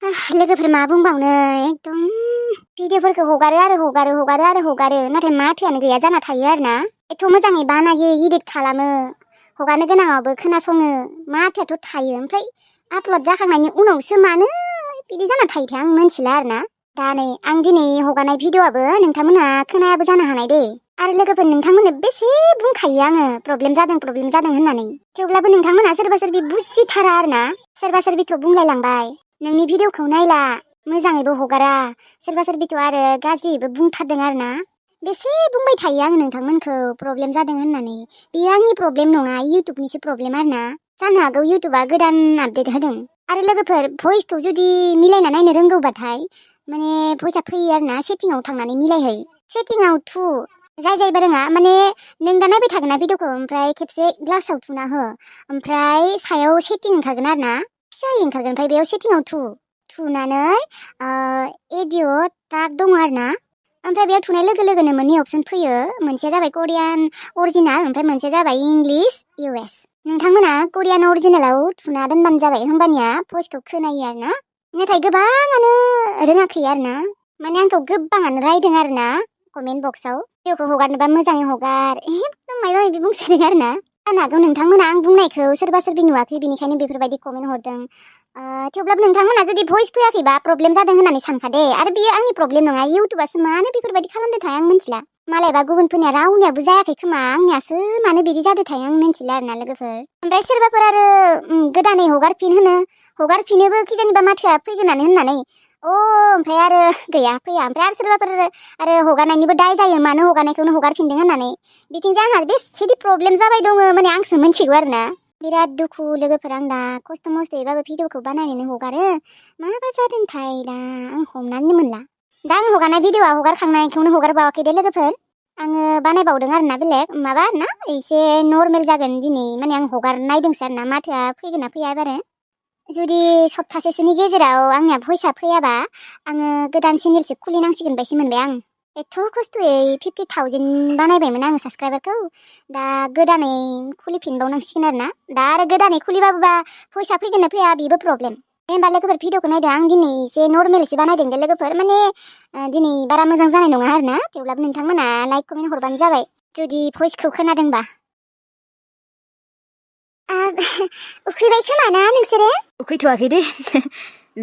लोगोफोर मा बुंबावनो एकदम भिडिअफोरखौ हगारो नाथाय माथोआनो गैया जाना थायो आरोना एथ' मोजाङै बानायो इडिट खालामो हगारनो गोनाङावबो खोनासङो माथोआथ' थायो ओमफ्राय आपल'ड जाखांनायनि उनावसो मानो बिदि जाना थायोथाय आं मिन्थिला आरोना दा नै आं दिनै हगारनाय भिडिअआबो नोंथांमोनहा खोनायाबो जानो हानाय दे आरो लोगोफोर नोंथांमोननो बेसे बुंखायो आङो प्रब्लेम जादों होननानै थेवब्लाबो नोंथांमोनहा सोरबा सोरबि बुजिथारा आरोना सोरबा सोरबिथ' बुंलायलांबाय नोंनि भिडिअखौ नायला मोजाङैबो हगारा सोरबा सोरबिथ' आरो गाज्रिबो बुंथारदों आरोना बेसे बुंबाय थायो आङो नोंथांमोनखौ प्रब्लेम जादों होननानै बेयो आंनि प्रब्लेम नङा इउटुबनिसो प्रब्लेम आरोना जानो हागौ इउटुबा गोदान आपडेट होदों आरो लोगोफोर भइसखौ जुदि मिलायना नायनो रोंगौबाथाय माने भइसआ फैयो आरोना सेटिंआव थांनानै मिलायहै सेटिंआव थु जायबा रोङा माने नों दा नायबाय थागोन ना भिडिअखौ ओमफ्राय खेबसे ग्लासाव थुना हो ओमफ्राय सायाव सेटिं ओंखारगोन आरोना फिसायै ओंखारगोन ओमफ्राय बेयाव सेटिंआव थुनानै एडिअ' ट्राक दङ आरोना ओमफ्राय बेयाव थुनाय लोगो लोगोनो मोननै अपसन फैयो मोनसेया जाबाय करियान अरिजिनाल ओमफ्राय मोनसेया जाबाय इंलिश इउएस नोंथांमोना करियान अरिजिनालाव थुना दोनबानो जाबाय होमबानिया भइसखौ खोनायो आरोना नाथाय गोबाङानो रोङाखै आरोना माने आंखौ गोबाङानो रायदों आरोना कमेन्ट बक्सआव भिडिअखौ हगारनोबा मोजाङै हगार एकदम माबा माबि बुंसोदों आरोना जानो हागौ नोंथांमोना आं बुंनायखौ सोरबा सोरबि नुवाखै बेनिखायनो बेफोरबायदि कमेन्ट हरदों थेवब्लाबो नोंथांमोना जुदि भइस फैयाखैबा प्रब्लेम जादों होननानै सानखादे आरो बेयो आंनि प्रब्लेम नङा इउटुबासो मानो बेफोरबायदि खालामदोंथाय आं मिन्थिला मालायबा गुबुनफोरनिया रावनियाबो जायाखै खोमा आंनियासो मानो बिदि जादोंथाय आं मिन्थिला आरोना लोगोफोर ओमफ्राय सोरबाफोर आरो गोदानै हगारफिनोबो खिजानिबा माथोआ फैगोनानो होननानै ओमफ्राय आरो गैया फैया ओमफ्राय आरो सोरबाफोर आरो हगारनायनिबो दाय जायो मानो हगारनायखौनो हगारफिनदों होननानै बिथिंजाय आंहा बेसेदि प्रब्लेम जाबाय दङ माने आंसो मिन्थिगौ आरोना बिराद दुखु लोगोफोर आं दा खस्थ' मस्थ'यैबाबो भिडिअखौ बानायनानै हगारो माबा जादोंथाय दा आं हमनानै मोनला दा आं हगारनाय भिडिअआ हगारखांनायखौनो हगारबावाखै दे लोगोफोर आङो बानायबावदों आरोना बेलेग माबा आरोना एसे नर्मेल जागोन दिनै माने आं हगारनायदोंसो आरोना माथोआ फैगोन ना फैया एबारो जुदि सप्तासेसोनि गेजेराव आंनिया भइसआ फैयाबा आङो गोदान चेनेलसो खुलिनांसिगोन बायदि मोनबाय आं एथ' खस्थ'यै 50,000 बानायबायमोन आङो साबस्क्राइबारखौ दा गोदानै खुलिफिनबावनांसिगोन आरोना दा आरो गोदानै खुलिबाबोबा भइसआ फैगोन ना फैया बेबो प्रब्लेम दे होमबा लोगोफोर भिडिअखौ नायदो आं दिनै एसे नर्मेलसो बानायदों दे लोगोफोर माने दिनै बारा मोजां जानाय नङा आरोना थेवब्लाबो नोंथांमोना लाइक कमेन्ट हरबानो जाबाय जुदि भइसखौ खोनादोंबा उखैबाय खोमा ना नोंसोरो उखैथ'वाखै दे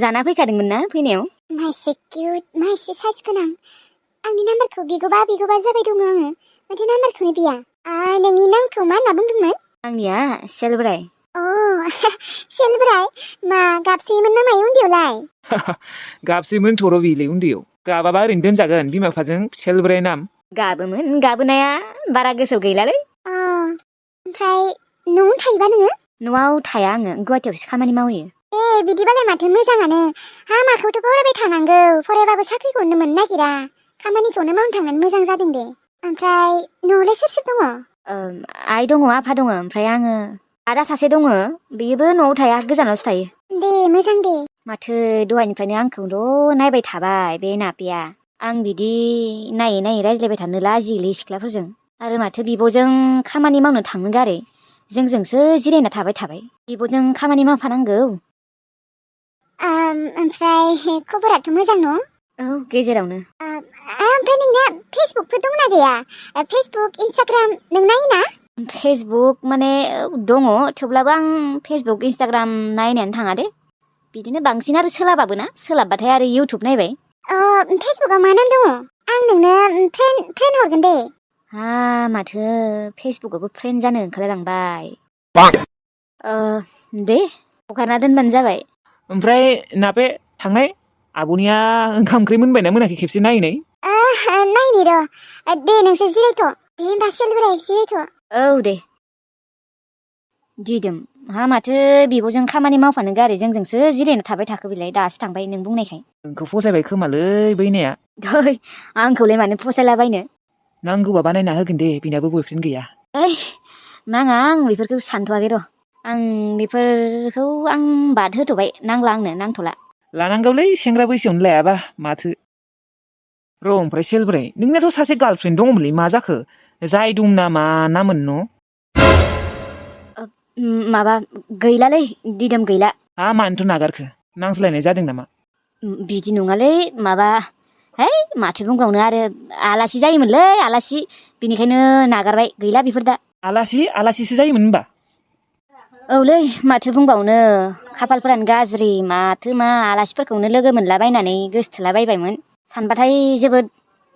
जाना फैखादोंमोन ना फैनायाव मासे किउट मासे साइज गोनां आंनि नाम्बारखौ बिगोबा जाबाय दङ आङो माथो नाम्बारखौनो बिया नोंनि नामखौ मा होनना बुंदोंमोन आंनिया सेलब्राय सेलब्राय मा गाबसैमोन ना मायो उन्दैयावलाय गाबसैमोन थर' बिलै उन्दैयाव गाबाबा ओरैनो दोनजागोन बिमा बिफाजों सेलब्राय नाम गाबोमोन गाबोनाया बारा गोसोआव गैलालै ओमफ्राय न'आवनो थायोबा नोङो न'आव थाया आङो गुवाहाटियावसो खामानि मावहैयो बिदिबालाय माथो मोजाङानो हामाखौथ' फरायबाय थानांगौ फरायबाबो साख्रिखौनो मोननो नागिरा खामानिखौनो मावनो थांनानै मोजां जादों दे ओमफ्राय न'आवलाय सोर दङ आइ दङ आफा दङ ओमफ्राय आङो आदा सासे दङ बेयोबो न'आव थाया गोजानावसो थायो दे मोजां दे माथो दहायनिफ्रायनो आंखौल' नायबाय थाबाय बे नापिया आं बिदि नायै नायै रायज्लायबाय थानो लाजियोलै सिख्लाफोरजों आरो माथो बिब'जों खामानि मावनो थांनो गारै जोंजोंसो जिरायना थाबाय बिब'जों खामानि मावफानांगौ ओमफ्राय खबराथ' मोजां न' औ गेजेरावनो ओमफ्राय नोंना फेसबुकफोर दंना गैया फेसबुक इन्सटाग्राम नों नायोना फेसबुक माने दङ थेवब्लाबो आं फेसबुक इन्सटाग्राम नायनानै थाङा दे बिदिनो बांसिन आरो सोलाबबाथाय आरो इउटुब नायबाय फेसबुकआव मा नाम दङ आं नोंनो फ्रेन्ड हरगोन दे माथो फेसबुकआवबो फ्रेन्ड जानो ओंखारलायलांबाय दे हगारना दोनबानो जाबाय ओमफ्राय नापे थांनाय आब'निया ओंखाम ओंख्रि मोनबायना मोनाखै खेबसे नायनाय नायनि र' दे नोंसोर जिरायथ' दे होमबा सेलब्राय जिरायथ' औ दे दिदोम माथो बिब'जों खामानि मावफानो गारै जोंजोंसो जिरायना थाबाय थाखो बेलाय दासो थांबाय नों बुंनायखाय नोंखौ फसायबाय खोमालै बैनाया आंखौलाय मानो फसायलाबायनो नांगौबा बानायना होगोन दे बेनाबो बयफ्रेन्ड गैया नाङा आं बेफोरखौ सानथ'वाखै र' आं बेफोरखौ बाद होथ'बाय नांला आंनो नांथ'ला लानांगौलै सेंग्रा बैसोआवनो लायाबा माथो र' ओमफ्राय सेलब्राय नोंनाथ' सासे गार्लफ्रेन्ड दङमोनलै मा जाखो जाय दं नामा नामोन न' माबा गैलालै दिदोम गैला मानोथ' नागारखो नांज्लायनाय जादों नामा बिदि नङालै माबा है माथो बुंबावनो आरो आलासि जायोमोनलै आलासि बिनिखायनो नागारबाय गैला बेफोर दा आलासिसो जायोमोन होनबा औलै माथो बुंबावनो खाफालफोरानो गाज्रि माथो मा आलासिफोरखौनो लोगो मोनलाबायनानै गोसथोलाबायबायमोन सानबाथाय जोबोद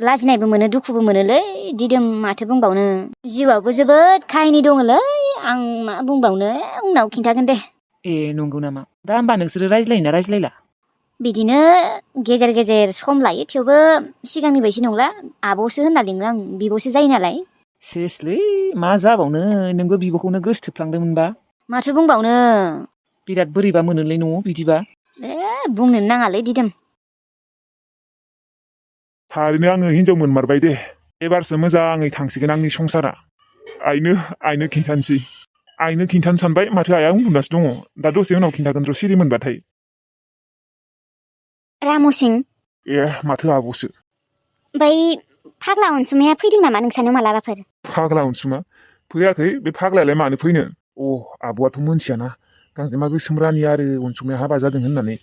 लाजिनायबो मोनो दुखुबो मोनोलै दिदोम माथो बुंबावनो जिउआवबो जोबोद खाहिनि दङलै आं मा बुंबावनो उनाव खिन्थागोन दे ए नंगौ नामा दा होमबा नोंसोरो रायज्लायोना रायज्लायला बिदिनो गेजेर गेजेर सम लायो थेवबो सिगांनि बायदि नंला आब'सो होनना लिङो आं बिब'सो जायो नालाय सेसलै मा जाबावनो नोंबो बिब'खौनो गोसथोफ्लांदोंमोनबा माथो बुंबावनो बिराद बोरैबा मोनोलै न'आव बिदिबा बुंनोनो नाङालै दिदोम थारैनो आङो हिनजाव मोनमारबाय दे एबारसो मोजाङै थांसिगोन आंनि संसारा आइनो खिन्थानोसै आइनो खिन्थानो सानबाय माथो आइया उन्दुनासो दङ दा दसे उनाव खिन्थागोन र' सिरि मोनबाथाय रामसिं ए माथो आब'सो ओमफ्राय फाग्ला अनसुमाया फैदों नामा नोंसानाव मालाबाफोर फाग्ला अनसुमा फैयाखै बे फाग्लायालाय मानो फैनो आब'आथ' मोनथियाना गांजेमा गोसोम रानि आरो अनसुमाया हाबा जादों होननानै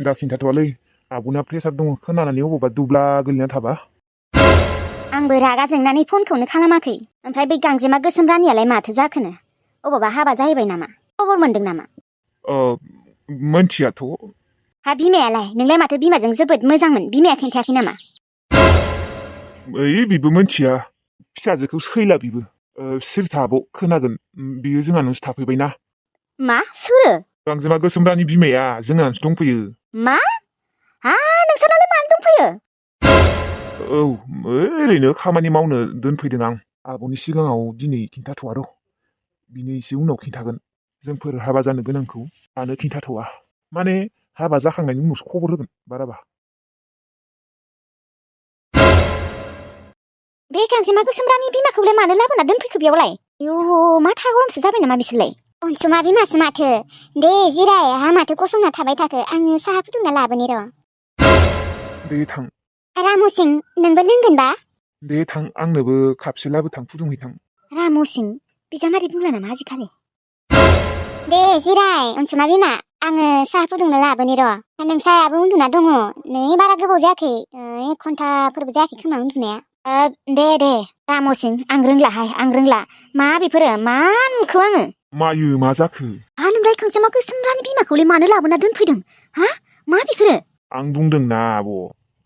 दा खिन्थाथ'वालै आब'ना प्रेसार दङ खोनानानै अबावबा दुब्ला गोलैना थाबा आंबो रागा जोंनानै फनखौनो खालामाखै ओमफ्राय बै गांजेमा गोसोम रानियालाय माथो जाखोनो अबावबा हाबा जाहैबाय नामा खबर मोनदों नामा मोनथियाथ' हा बिमायालाय नोंलाय माथो बिमाजों जोबोद मोजांमोन बिमाया खिन्थायाखै नामा बिबो मोनथिया फिसाजोखौ सैला बिबो सिरिथा आब' खोनागोन बियो जोंहानावसो थाफैबायना मा सोरो गांजेमा गोसोम रानि बिमाया जोंहानावसो दंफैयो मा हा नोंसानावलाय मानो दंफैयो ओरैनो खामानि मावनो दोनफैदों आं आब'नि सिगाङाव दिनै खिन्थाथ'वा र' बिनो एसे उनाव खिन्थागोन जोंफोर हाबा जानो गोनांखौ दानो खिन्थाथ'वा माने हाबा जाखांनायनि उनावसो खबर होगोन बाराबा बे गांजेमा गोसोम रानि बिमाखौलाय मानो लाबोना दोनफैखो बेयावलाय मा थागरमसो जाबाय नामा बिसोरलाय अनसुमा बिमासो माथो दे जिराय आहा माथो गसंना थाबाय थाखो आङो साहा फुदुंना लाबोनि र' दे थां रामुसिं नोंबो लोंगोनबा दे थां आंनोबो खापसे लाबोथां फुदुंहैथां रामसिं बिजामादै बुंला नामा आजिखालि दे जिराय अनसुमा बिमा आङो साहा फुदुंनो लाबोनि र' नोंसायाबो उन्दुना दङ नै बारा गोबाव जायाखै 1 घन्टाफोरबो जायाखै खोमा उन्दुनाया दे रामसिं आं रोंला मा बेफोरो मा नुखो आङो मायो मा जाखो नोंलाय गांजेमा गोसोम रानि बिमाखौलाय मानो लाबोना दोनफैदों हा मा बेफोरो आं बुंदोंना आब'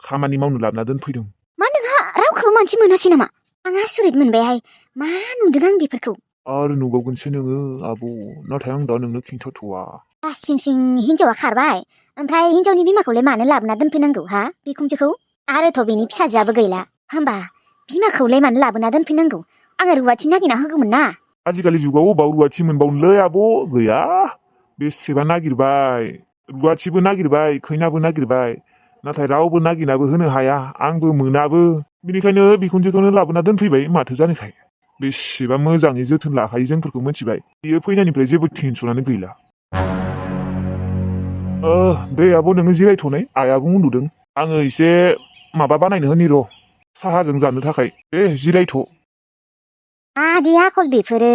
खामानि मावनो लाबोना दोनफैदों मा नोंहा रावखौबो मानसि मोनासै नामा आं आसुरित मोनबायहाय मा नुदों आं बेफोरखौ आरो नुबावगोनसो नोङो आब' नाथाय आं दा नोंनो खिन्थाथ'वा सिं हिनजावा खारबाय ओमफ्राय हिनजावनि बिमाखौलाय मानो लाबोना दोनफैनांगौ हा बिखुनजोखौ आरोथ' बेनि फिसाजोआबो गैला होमबा बिमाखौलाय मानो लाबोना दोनफैनांगौ आङो रुवाथि नागिरना होगौमोन ना आजिखालि जुगाव अबाव रुवाथि मोनबावनोलै आब' गैया बेसेबा नागिरबाय रुवाथिबो नागिरबाय खैनाबो नागिरबाय नाथाय रावबो नागिरनाबो होनो हाया आंबो मोनाबो बिनिखायनो बिखुनजोखौनो लाबोना दोनफैबाय माथो जानायखाय बेसेबा मोजाङै जोथोन लाखायो जोंफोरखौ मिथिबाय बियो फैनायनिफ्राय जेबो टेनसनानो गैला दे आब' नोङो जिरायथ'नाय आइयाबो उन्दुदों आङो एसे माबा बानायनो होनि र' साहाजों जानो थाखाय दे जिरायथ' आदि आखल बेफोरो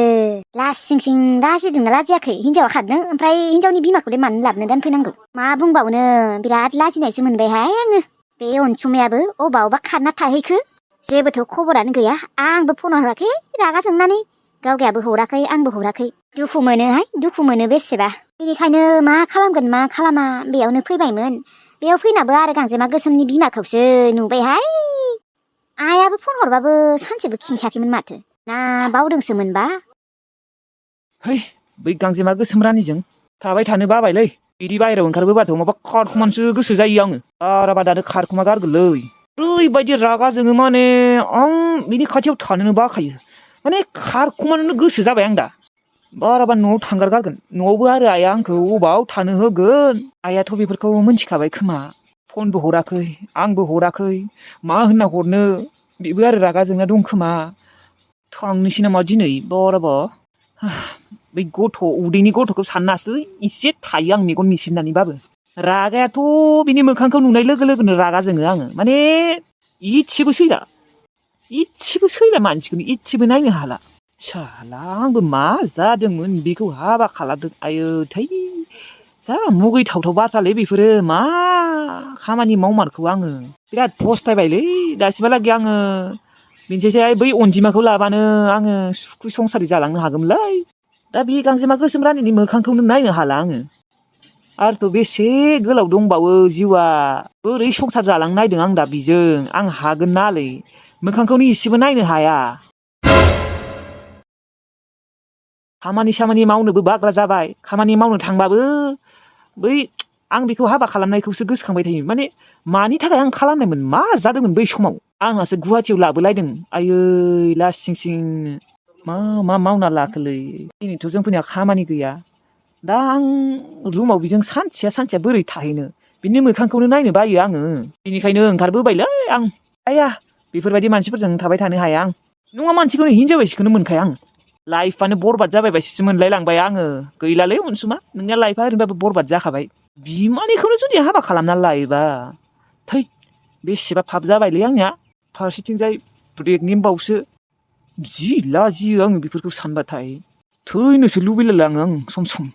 लासिं लाजिदोंना लाजियाखै हिनजावा खारदों ओमफ्राय हिनजावनि बिमाखौलाय मानो लाबोना दोनफैनांगौ मा बुंबावनो बिराद लाजिनायसो मोनबायहाय आङो बे अनसुमायाबो अबावबा खारना थाहैखो जेबोथ' खबरानो गैया आंबो फन हराखै रागा जोंनानै गावगायाबो हराखै आंबो हराखै दुखु मोनो बेसेबा बेनिखायनो मा खालामगोन मा खालामा बेयावनो फैबायमोन बेयाव फैनाबो आरो गांजेमा गोसोमनि बिमाखौसो नुबायहाय आइयाबो फन हरबाबो सानसेबो खिन्थायाखैमोन माथो ना बावदोंसोमोनबा बै गांजेमा गोसोम रानिजों थाबाय थानो बाबायलै बिदि बाहेरायाव ओंखारबोबाथ' माबा खारखुमानोसो गोसो जायो आङो बाराबा दानो खारखुमा गारगोनलै ओरैबायदि रागा जोङो माने आं बिनि खाथियाव थानोनो बाखायो माने खारखुमानोनो गोसो जाबाय आं दा बाराबा न'आव थांगारगारगोन न'आवबो आरो आइया आंखौ अबाव थानो होगोन आइयाथ' बेफोरखौ मिन्थिखाबाय खोमा फनबो हराखै आंबो हराखै मा होनना हरनो बेबो आरो रागा जोंना दं खोमा थांनोसै नामा दिनै बाराबा बै गथ' उदैनि गथ'खौ साननासो एसे थायो आं मेगन मिसिबनानैबाबो रागायाथ' बिनि मोखांखौ नुनाय लोगो लोगोनो रागा जोङो आङो माने इसेबो सैला मानसिखौनो इसेबो नायनो हाला साला आंबो मा जादोंमोन बेखौ हाबा खालामदों आयो थै जा मुगैथावथाव बाथ्रालै बेफोरो मा खामानि मावमारखौ आङो बिराद फस्थायबायलै दासिमहालागै आङो बिनिसाय बै अनजिमाखौ लाबानो आङो सुखु संसारि जालांनो हागौमोनलै दा बे गांजेमा गोसोम रानिनि मोखांखौनो नायनो हाला आङो आरोथ' बेसे गोलाव दंबावो जिउआ बोरै संसार जालांनो नायदों आं दा बिजों आं हागोन नालै मोखांखौनो इसेबो नायनो हाया खामानि सामानि मावनोबो बाग्रा जाबाय खामानि मावनो थांबाबो बै आं बेखौ हाबा खालामनायखौसो गोसोखांबाय थायो माने मानि थाखाय आं खालामनायमोन मा जादोंमोन बै समाव आंहासो गुवाहाटियाव लाबोलायदों आयै लासिं सिं मा मावना लाखोलै दिनैथ' जोंफोरनिया खामानि गैया दा आं रुमाव बिजों सानसेया बोरै थाहैनो बिनि मोखांखौनो नायनो बायो आङो बेनिखायनो ओंखारबोबायलै आं आया बेफोरबायदि मानसिफोरजों थाबाय थानो हाया आं नङा मानसिखौनो हिनजाव बायदिखौनो मोनखाया आं लाइफआनो बरबाद जाबाय बायदिसो मोनलाय लांबाय आङो गैलालै अनसुमा नोंनिया लाइफआ ओरैनोबाबो बरबाद जाखाबाय बिमानैखौनो जुदि हाबा खालामना लायोबा थै बेसेबा फाब जाबायलै आंनिया फारसेथिंजाय प्रेगनेन्ट बावसो जि लाजियो आङो बेफोरखौ सानबाथाय थैनोसो लुबैलायलाङो आं सम